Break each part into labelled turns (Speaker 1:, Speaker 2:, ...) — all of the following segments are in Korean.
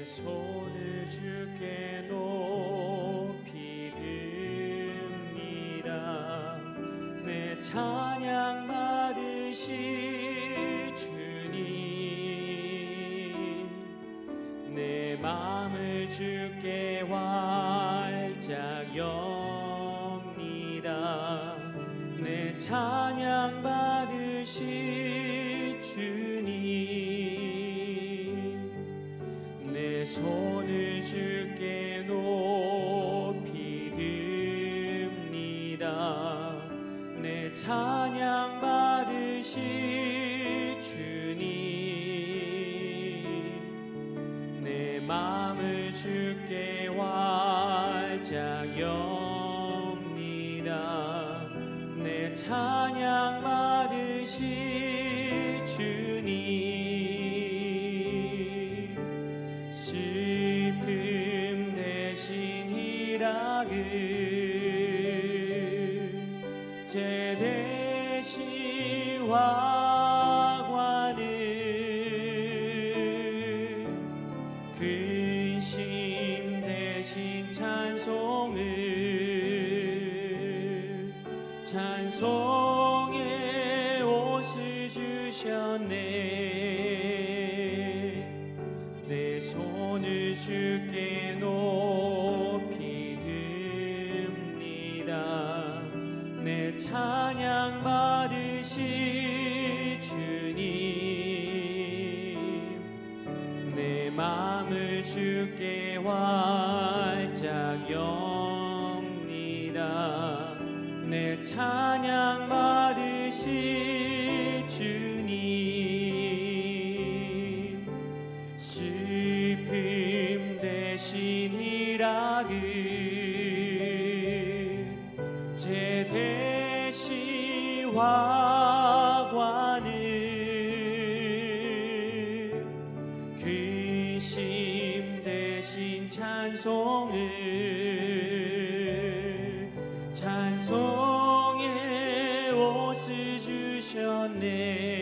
Speaker 1: 손을 주께 높이 듭니다. 내 찬양 받으실 주님, 내 마음을 주께 활짝 엽니다. 내 찬양 받으실 주님, 내 손을 주께 높이 듭니다. 내 찬양 받으실 주님, 내 마음을 주께 활짝 엽니다. 내 찬양 받으실 주님, 슬픔 대신 희락을, 죄 대신 화관을, 근심 대신 찬송을, 찬송의 옷을 주셨네. 내 손을 주께 높이 듭니다. 내 찬양 받으실 주님, 내 마음을 주께 활짝 엽니다. 내 찬양 받으실 주님, 슬픔 대신 희락을, 죄 대신 화관을, 근심 대신 찬송을, 찬송의 옷을 주셨네.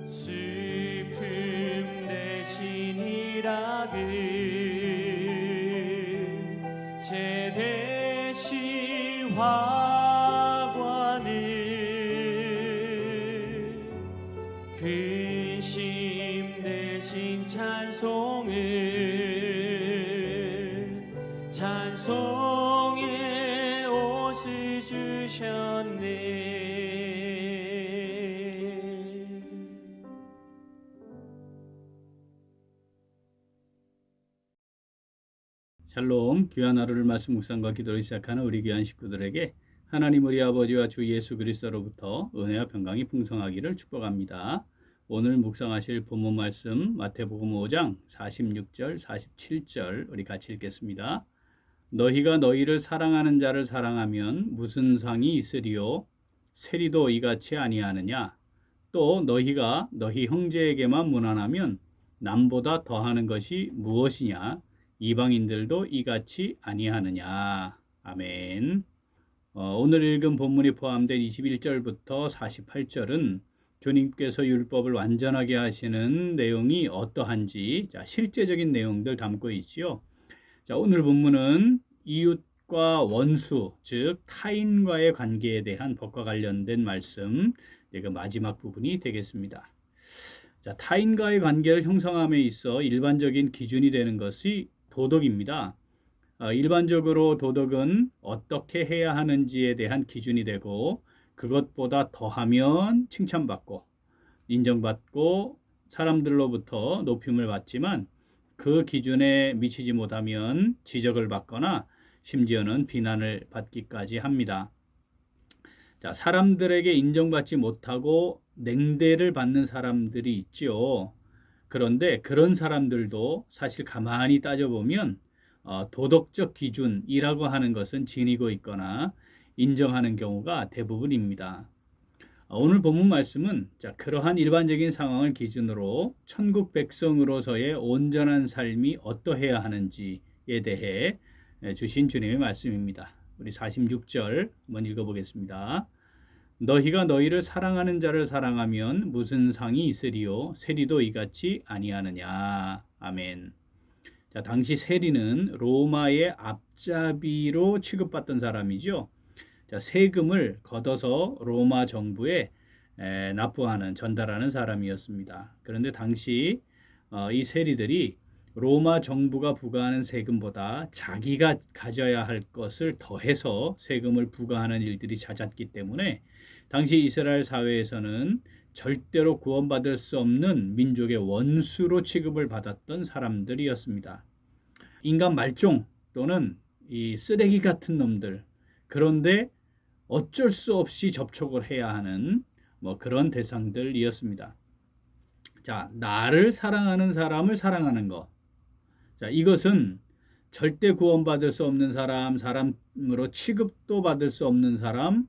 Speaker 1: 슬픔 대신 희락을, 죄 대신 화관을, 근심 대신 찬송을, 찬송의 옷을 주셨네.
Speaker 2: 샬롬, 귀한 하루를 말씀 묵상과 기도를 시작하는 우리 귀한 식구들에게 하나님 우리 아버지와 주 예수 그리스도로부터 은혜와 평강이 풍성하기를 축복합니다. 오늘 묵상하실 본문 말씀 마태복음 5장 46절 47절 우리 같이 읽겠습니다. 너희가 너희를 사랑하는 자를 사랑하면 무슨 상이 있으리요? 세리도 이같이 아니하느냐? 또 너희가 너희 형제에게만 무난하면 남보다 더하는 것이 무엇이냐? 이방인들도 이같이 아니하느냐. 아멘. 오늘 읽은 본문이 포함된 21절부터 48절은 주님께서 율법을 완전하게 하시는 내용이 어떠한지 실제적인 내용들 담고 있지요. 오늘 본문은 이웃과 원수, 즉 타인과의 관계에 대한 법과 관련된 말씀, 그 마지막 부분이 되겠습니다. 타인과의 관계를 형성함에 있어 일반적인 기준이 되는 것이 도덕입니다. 일반적으로 도덕은 어떻게 해야 하는지에 대한 기준이 되고 그것보다 더하면 칭찬받고 인정받고 사람들로부터 높임을 받지만 그 기준에 미치지 못하면 지적을 받거나 심지어는 비난을 받기까지 합니다. 사람들에게 인정받지 못하고 냉대를 받는 사람들이 있죠. 그런데 그런 사람들도 사실 가만히 따져보면 도덕적 기준이라고 하는 것은 지니고 있거나 인정하는 경우가 대부분입니다. 오늘 본문 말씀은 그러한 일반적인 상황을 기준으로 천국 백성으로서의 온전한 삶이 어떠해야 하는지에 대해 주신 주님의 말씀입니다. 우리 46절 한번 읽어보겠습니다. 너희가 너희를 사랑하는 자를 사랑하면 무슨 상이 있으리요? 세리도 이같이 아니하느냐. 아멘. 자, 당시 세리는 로마의 앞잡이로 취급받던 사람이죠. 자, 세금을 걷어서 로마 정부에 납부하는, 전달하는 사람이었습니다. 그런데 당시 이 세리들이 로마 정부가 부과하는 세금보다 자기가 가져야 할 것을 더해서 세금을 부과하는 일들이 잦았기 때문에 당시 이스라엘 사회에서는 절대로 구원받을 수 없는 민족의 원수로 취급을 받았던 사람들이었습니다. 인간 말종 또는 이 쓰레기 같은 놈들, 그런데 어쩔 수 없이 접촉을 해야 하는 그런 대상들이었습니다. 자, 나를 사랑하는 사람을 사랑하는 것. 자, 이것은 절대 구원받을 수 없는 사람, 사람으로 취급도 받을 수 없는 사람,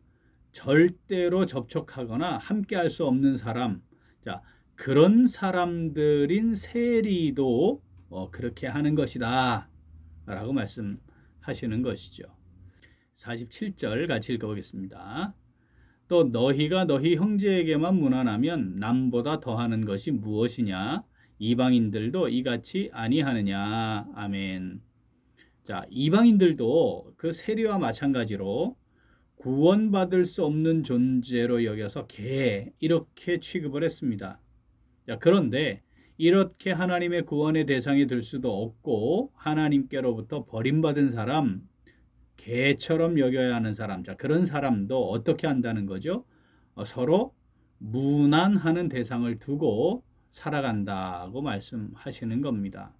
Speaker 2: 절대로 접촉하거나 함께 할 수 없는 사람. 자, 그런 사람들인 세리도 그렇게 하는 것이다 라고 말씀하시는 것이죠. 47절 같이 읽어보겠습니다. 또 너희가 너희 형제에게만 무난하면 남보다 더하는 것이 무엇이냐? 이방인들도 이같이 아니하느냐. 아멘. 자, 이방인들도 그 세리와 마찬가지로 구원받을 수 없는 존재로 여겨서 이렇게 취급을 했습니다. 자, 그런데 이렇게 하나님의 구원의 대상이 될 수도 없고 하나님께로부터 버림받은 사람, 개처럼 여겨야 하는 사람, 자, 그런 사람도 어떻게 한다는 거죠? 서로 무난하는 대상을 두고 살아간다고 말씀하시는 겁니다.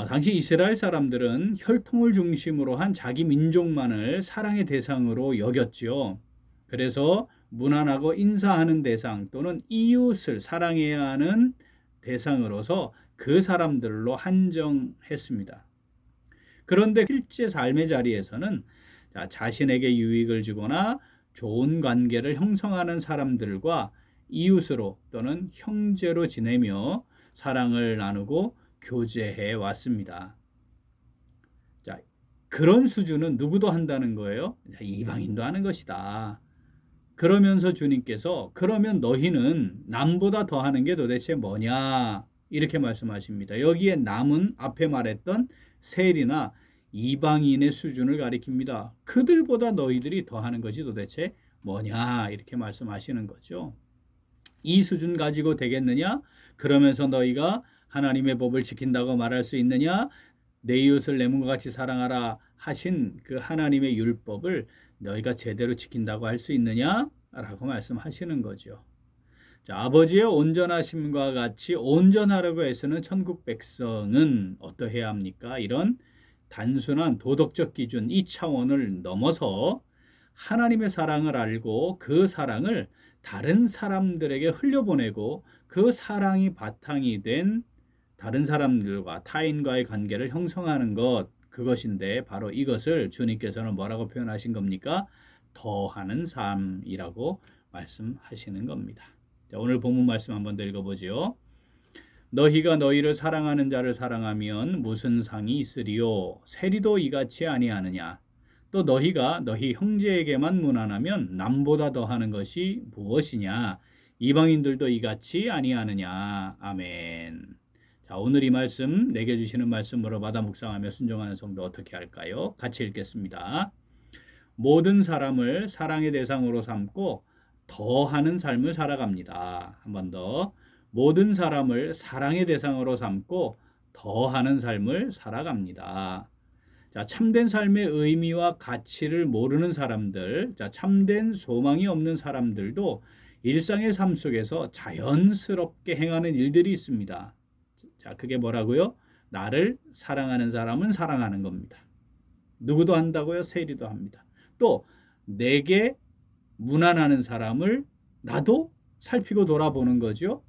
Speaker 2: 당시 이스라엘 사람들은 혈통을 중심으로 한 자기 민족만을 사랑의 대상으로 여겼죠. 그래서 무난하고 인사하는 대상 또는 이웃을 사랑해야 하는 대상으로서 그 사람들로 한정했습니다. 그런데 실제 삶의 자리에서는 자신에게 유익을 주거나 좋은 관계를 형성하는 사람들과 이웃으로 또는 형제로 지내며 사랑을 나누고 교제해 왔습니다. 자, 그런 수준은 누구도 한다는 거예요? 이방인도 하는 것이다. 그러면서 주님께서 그러면 너희는 남보다 더하는 게 도대체 뭐냐? 이렇게 말씀하십니다. 여기에 남은 앞에 말했던 세리나 이방인의 수준을 가리킵니다. 그들보다 너희들이 더하는 것이 도대체 뭐냐? 이렇게 말씀하시는 거죠. 이 수준 가지고 되겠느냐? 그러면서 너희가 하나님의 법을 지킨다고 말할 수 있느냐? 내 이웃을 내 몸과 같이 사랑하라 하신 그 하나님의 율법을 너희가 제대로 지킨다고 할 수 있느냐? 라고 말씀하시는 거죠. 자, 아버지의 온전하심과 같이 온전하려고 해서는 천국 백성은 어떠해야 합니까? 이런 단순한 도덕적 기준, 이 차원을 넘어서 하나님의 사랑을 알고 그 사랑을 다른 사람들에게 흘려보내고 그 사랑이 바탕이 된 다른 사람들과 타인과의 관계를 형성하는 것, 그것인데 바로 이것을 주님께서는 뭐라고 표현하신 겁니까? 더하는 삶이라고 말씀하시는 겁니다. 자, 오늘 본문 말씀 한번 더 읽어보죠. 너희가 너희를 사랑하는 자를 사랑하면 무슨 상이 있으리요? 세리도 이같이 아니하느냐? 또 너희가 너희 형제에게만 무난하면 남보다 더하는 것이 무엇이냐? 이방인들도 이같이 아니하느냐? 아멘. 자, 오늘 이 말씀 내게 주시는 말씀으로 받아 묵상하며 순종하는 성도 어떻게 할까요? 같이 읽겠습니다. 모든 사람을 사랑의 대상으로 삼고 더하는 삶을 살아갑니다. 한 번 더. 모든 사람을 사랑의 대상으로 삼고 더하는 삶을 살아갑니다. 자, 참된 삶의 의미와 가치를 모르는 사람들, 자, 참된 소망이 없는 사람들도 일상의 삶 속에서 자연스럽게 행하는 일들이 있습니다. 자, 그게 뭐라고요? 나를 사랑하는 사람은 사랑하는 겁니다. 누구도 한다고요? 세리도 합니다. 또 내게 무난하는 사람을 나도 살피고 돌아보는 거죠.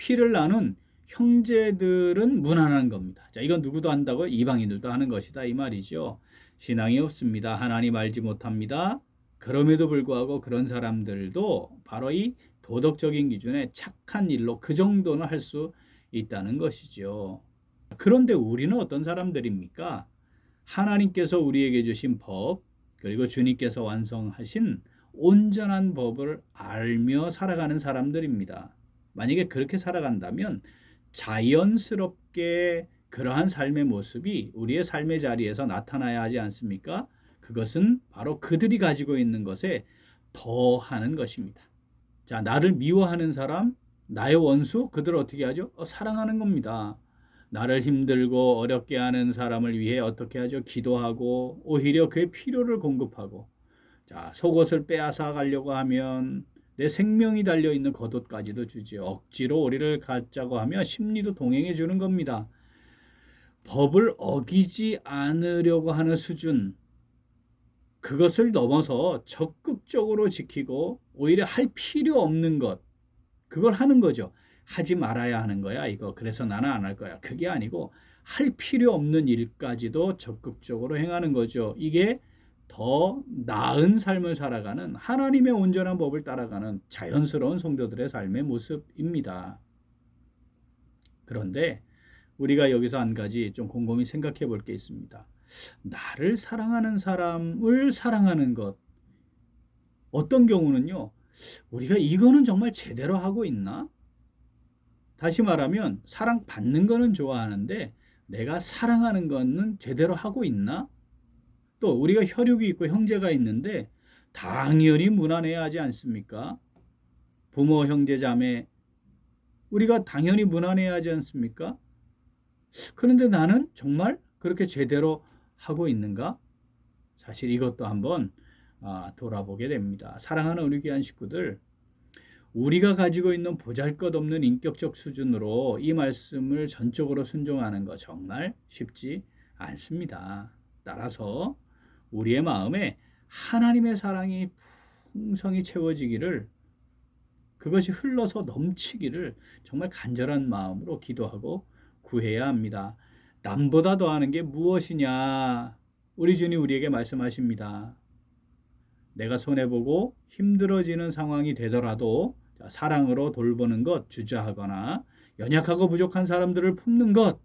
Speaker 2: 피를 나눈 형제들은 무난한 겁니다. 자, 이건 누구도 한다고? 이방인들도 하는 것이다 이 말이죠. 신앙이 없습니다. 하나님 알지 못합니다. 그럼에도 불구하고 그런 사람들도 바로 이 도덕적인 기준에 착한 일로 그 정도는 할 수 있다는 것이죠. 그런데 우리는 어떤 사람들입니까? 하나님께서 우리에게 주신 법, 그리고 주님께서 완성하신 온전한 법을 알며 살아가는 사람들입니다. 만약에 그렇게 살아간다면 자연스럽게 그러한 삶의 모습이 우리의 삶의 자리에서 나타나야 하지 않습니까? 그것은 바로 그들이 가지고 있는 것에 더하는 것입니다. 자, 나를 미워하는 사람, 나의 원수, 그들을 어떻게 하죠? 사랑하는 겁니다. 나를 힘들고 어렵게 하는 사람을 위해 어떻게 하죠? 기도하고 오히려 그의 필요를 공급하고, 자, 속옷을 빼앗아 가려고 하면 내 생명이 달려있는 겉옷까지도 주지. 억지로 우리를 갖자고 하며 심리도 동행해 주는 겁니다. 법을 어기지 않으려고 하는 수준, 그것을 넘어서 적극적으로 지키고 오히려 할 필요 없는 것, 그걸 하는 거죠. 하지 말아야 하는 거야 이거. 그래서 나는 안 할 거야. 그게 아니고 할 필요 없는 일까지도 적극적으로 행하는 거죠. 이게 더 나은 삶을 살아가는, 하나님의 온전한 법을 따라가는 자연스러운 성도들의 삶의 모습입니다. 그런데 우리가 여기서 한 가지 좀 곰곰이 생각해 볼 게 있습니다. 나를 사랑하는 사람을 사랑하는 것, 어떤 경우는요, 우리가 이거는 정말 제대로 하고 있나? 다시 말하면 사랑받는 거는 좋아하는데 내가 사랑하는 거는 제대로 하고 있나? 또 우리가 혈육이 있고 형제가 있는데 당연히 무난해야 하지 않습니까? 부모, 형제, 자매, 우리가 당연히 무난해야 하지 않습니까? 그런데 나는 정말 그렇게 제대로 하고 있는가? 사실 이것도 한번 돌아보게 됩니다. 사랑하는 우리 귀한 식구들, 우리가 가지고 있는 보잘것없는 인격적 수준으로 이 말씀을 전적으로 순종하는 거 정말 쉽지 않습니다. 따라서 우리의 마음에 하나님의 사랑이 풍성히 채워지기를, 그것이 흘러서 넘치기를 정말 간절한 마음으로 기도하고 구해야 합니다. 남보다 더하는 게 무엇이냐? 우리 주님 우리에게 말씀하십니다. 내가 손해보고 힘들어지는 상황이 되더라도 사랑으로 돌보는 것, 주저하거나 연약하고 부족한 사람들을 품는 것,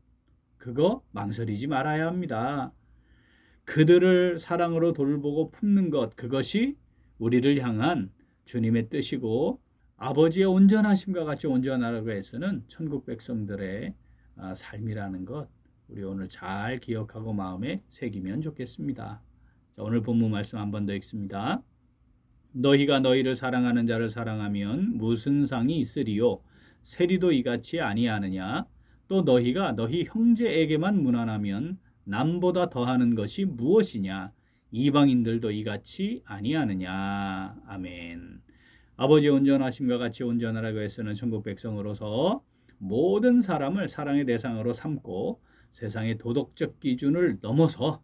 Speaker 2: 그거 망설이지 말아야 합니다. 그들을 사랑으로 돌보고 품는 것, 그것이 우리를 향한 주님의 뜻이고 아버지의 온전하심과 같이 온전하라고 해서는 천국 백성들의 삶이라는 것, 우리 오늘 잘 기억하고 마음에 새기면 좋겠습니다. 자, 오늘 본문 말씀 한 번 더 읽습니다. 너희가 너희를 사랑하는 자를 사랑하면 무슨 상이 있으리요? 세리도 이같이 아니하느냐? 또 너희가 너희 형제에게만 무난하면 남보다 더하는 것이 무엇이냐? 이방인들도 이같이 아니하느냐? 아멘. 아버지의 온전하심과 같이 온전하라고 해서는 천국 백성으로서 모든 사람을 사랑의 대상으로 삼고 세상의 도덕적 기준을 넘어서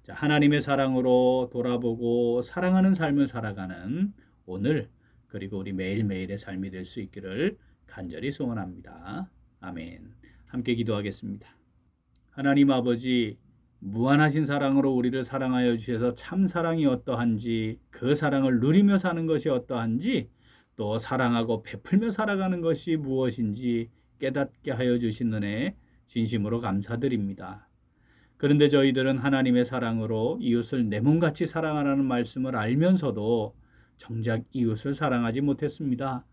Speaker 2: 하나님의 사랑으로 돌아보고 사랑하는 삶을 살아가는 오늘, 그리고 우리 매일매일의 삶이 될 수 있기를 간절히 소원합니다. 아멘. 함께 기도하겠습니다. 하나님 아버지, 무한하신 사랑으로 우리를 사랑하여 주셔서 참 사랑이 어떠한지, 그 사랑을 누리며 사는 것이 어떠한지, 또 사랑하고 베풀며 살아가는 것이 무엇인지 깨닫게 하여 주신 은혜 진심으로 감사드립니다. 그런데 저희들은 하나님의 사랑으로 이웃을 내 몸같이 사랑하라는 말씀을 알면서도 정작 이웃을 사랑하지 못했습니다.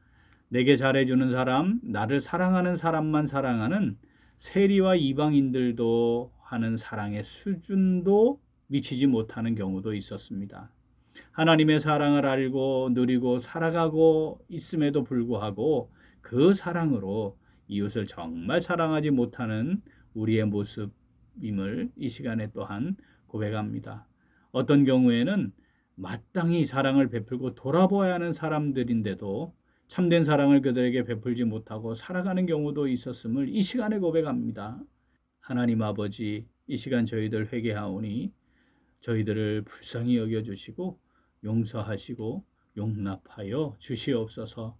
Speaker 2: 내게 잘해주는 사람, 나를 사랑하는 사람만 사랑하는 세리와 이방인들도 하는 사랑의 수준도 미치지 못하는 경우도 있었습니다. 하나님의 사랑을 알고 누리고 살아가고 있음에도 불구하고 그 사랑으로 이웃을 정말 사랑하지 못하는 우리의 모습임을 이 시간에 또한 고백합니다. 어떤 경우에는 마땅히 사랑을 베풀고 돌아보아야 하는 사람들인데도 참된 사랑을 그들에게 베풀지 못하고 살아가는 경우도 있었음을 이 시간에 고백합니다. 하나님 아버지, 이 시간 저희들 회개하오니 저희들을 불쌍히 여겨주시고 용서하시고 용납하여 주시옵소서.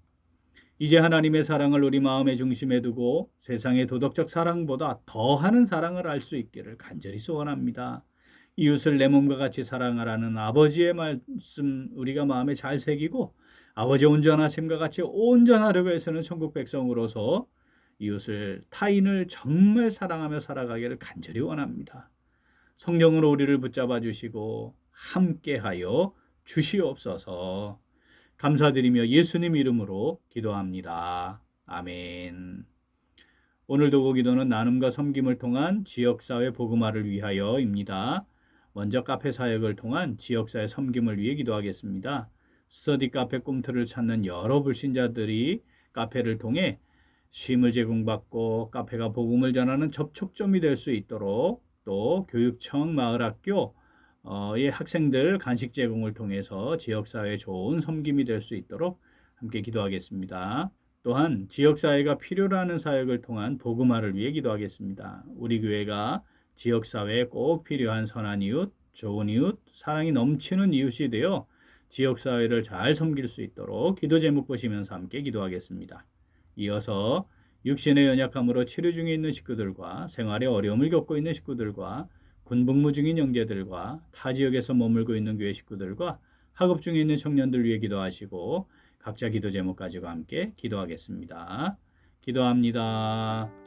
Speaker 2: 이제 하나님의 사랑을 우리 마음의 중심에 두고 세상의 도덕적 사랑보다 더하는 사랑을 알 수 있기를 간절히 소원합니다. 이웃을 내 몸과 같이 사랑하라는 아버지의 말씀 우리가 마음에 잘 새기고 아버지의 온전하심과 같이 온전하려고 해서는 천국 백성으로서 이웃을 타인을 정말 사랑하며 살아가기를 간절히 원합니다. 성령으로 우리를 붙잡아 주시고 함께하여 주시옵소서. 감사드리며 예수님 이름으로 기도합니다. 아멘. 오늘 도고 기도는 나눔과 섬김을 통한 지역사회 복음화를 위하여입니다. 먼저 카페 사역을 통한 지역사회 섬김을 위해 기도하겠습니다. 스터디 카페 꿈틀을 찾는 여러 불신자들이 카페를 통해 쉼을 제공받고 카페가 복음을 전하는 접촉점이 될 수 있도록 또 교육청 마을학교의 학생들 간식 제공을 통해서 지역사회에 좋은 섬김이 될 수 있도록 함께 기도하겠습니다. 또한 지역사회가 필요로 하는 사역을 통한 복음화를 위해 기도하겠습니다. 우리 교회가 지역사회에 꼭 필요한 선한 이웃, 좋은 이웃, 사랑이 넘치는 이웃이 되어 지역사회를 잘 섬길 수 있도록 기도 제목 보시면서 함께 기도하겠습니다. 이어서 육신의 연약함으로 치료 중에 있는 식구들과 생활에 어려움을 겪고 있는 식구들과 군복무 중인 형제들과 타 지역에서 머물고 있는 교회 식구들과 학업 중에 있는 청년들 위해 기도하시고 각자 기도 제목 가지고 함께 기도하겠습니다. 기도합니다.